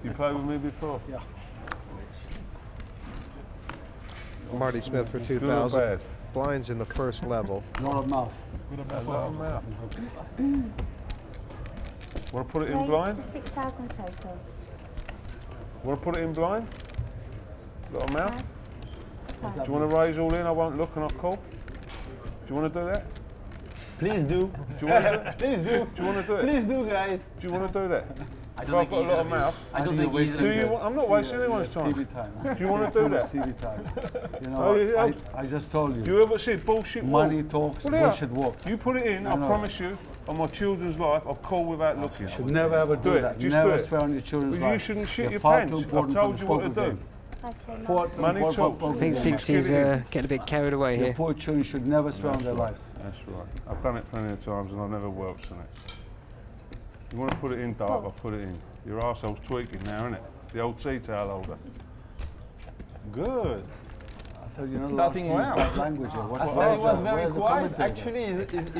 You played with me before? Yeah. Marty Smith for Good or 2,000. bad? Blinds in the first level. Lot of mouth. A lot of mouth. Want to put it in Raise blind? to 6,000 total. Want to put it in blind? Lot of mouth? Pass. Do you want to raise all in? I won't look and I'll call. Do you want to do that? Please do. Do you want to do it? Please do. Do you want to do it? Please do, guys. Do you want to do that? I If don't I've think got a lot of mouth. I don't think either. Do you want, I'm not wasting anyone's time. TV time. Do you want to do that? TV time. You Oh, know, yeah. I just told you. Do you ever see bullshit walk? Money talks, Well, yeah. bullshit walks. You put it in, I No. promise you, on my children's life, I'll call without looking. You should never ever do it. that. Just Never do it. swear on your children's Well, you life. shouldn't shit You're your far pants. too I've important told for you the what to poker do. game. Actually, Far Mark. too Money important talks. for the I poker think game. thinks he's getting a bit carried away Your here. poor children should never swear on their lives. That's right. I've done it plenty of times and I never welched on it. You want to put it in dark, I'll put it in. Your arsehole's tweaking now, isn't it? The old tea towel holder. Good. I thought you're not Starting allowed to use well. bad language here. I What's thought it was that? very Where's the quiet. commentator? Actually,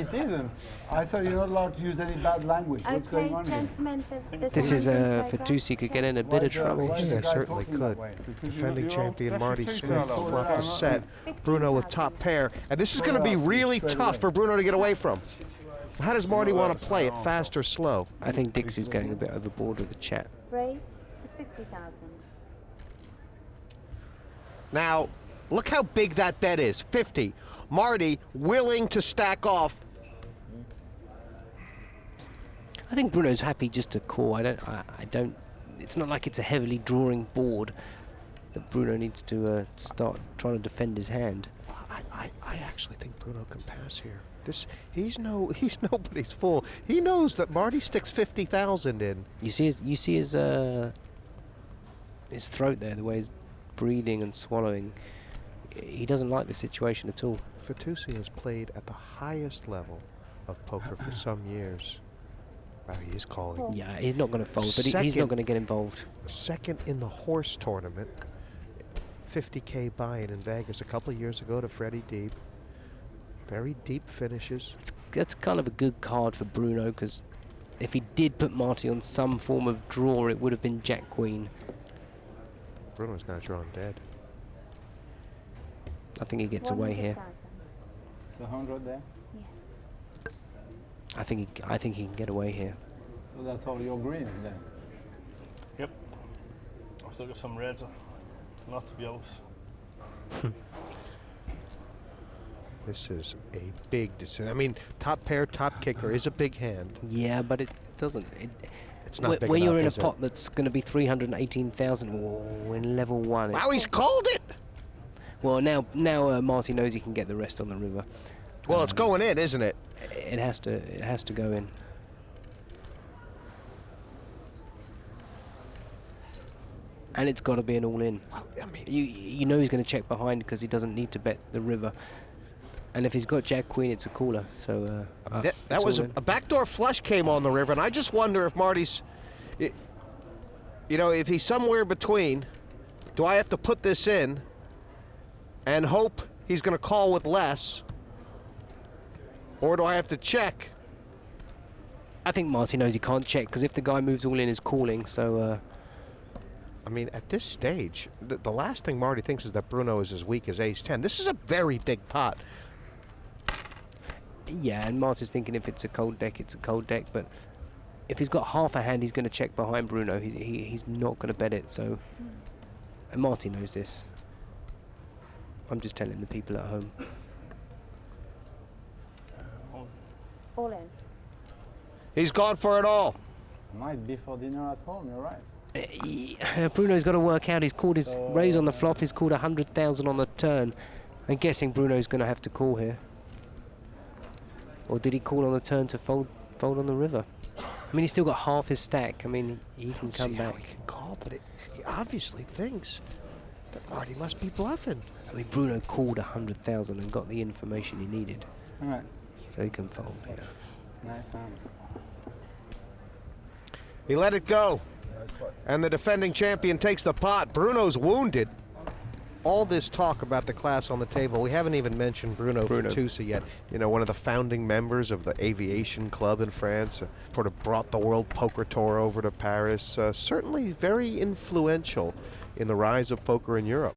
it isn't. I thought you're not allowed to use any bad language. What's Okay, going on here? gentlemen, This is for Fatusi could get in a bit of trouble. why is the Yeah, guy certainly talking that could. way? Defending You're champion old- that's Marty your tea Smith towel holder. front to set. Bruno with top pair. And this is going to be really Straight tough away. for Bruno to get away from. How does Marty want to play it, fast or slow? I think Dixie's going a bit overboard with the chat. Raise to 50,000. Now, look how big that bet is, 50. Marty willing to stack off. I think Bruno's happy just to call. I don't. It's not like it's a heavily drawing board that Bruno needs to start trying to defend his hand. I actually think Bruno can pass here. He's nobody's fool. He knows that Marty sticks 50,000 in. You see his throat there, the way he's breathing and swallowing. He doesn't like the situation at all. Fatusi has played at the highest level of poker for some years. Wow, he is calling. Yeah, he's not going to fold, but he's Second. not going to get involved. Second in the horse tournament. 50K buy-in in Vegas a couple of years ago to Freddie Deep. Very deep finishes. That's kind of a good card for Bruno, because if he did put Marty on some form of draw, it would have been Jack Queen. Bruno's now drawn dead. I think he gets away here. 100,000. It's 100 there. Yeah. I think he can get away here. So that's all your greens then. Yep. I've still got some reds. Lots of yellows. This is a big decision. I mean, top pair, top kicker is a big hand. Yeah, but it doesn't. It's not big when you're enough, in a is it? pot that's going to be 318,000 in level 1. Wow, he's called it! Well, now Marty knows he can get the rest on the river. Well, it's going in, isn't it? It has to go in. And it's got to be an all-in. Well, I mean, You know he's going to check behind because he doesn't need to bet the river. And if he's got Jack Queen, it's a cooler. So that it's was all a in. backdoor flush came on the river, and I just wonder if Marty's, you know, if he's somewhere between. Do I have to put this in and hope he's going to call with less, or do I have to check? I think Marty knows he can't check because if the guy moves all in, is calling. So I mean, at this stage, the last thing Marty thinks is that Bruno is as weak as ace-10. This is a very big pot. yeah, and Marty's thinking if it's a cold deck, it's a cold deck. But if he's got half a hand, he's going to check behind Bruno. He's not going to bet it. So, and Marty knows this. I'm just telling the people at home. All in. He's gone for it all. Might be for dinner at home, you're right. Bruno's got to work out. He's called his raise on the flop. He's called 100,000 on the turn. I'm guessing Bruno's going to have to call here. Or did he call on the turn to fold on the river? I mean, he's still got half his stack. I mean, he can come See how back. he can call, but he obviously thinks that Marty must be bluffing. I mean, Bruno called 100,000 and got the information he needed, All right. so he can fold. Yeah. Nice hand. He let it go. And the defending champion takes the pot. Bruno's wounded. all this talk about the class on the table, we haven't even mentioned Bruno Fatoussi yet. You know, one of the founding members of the Aviation Club in France, sort of brought the World Poker Tour over to Paris. Certainly very influential in the rise of poker in Europe.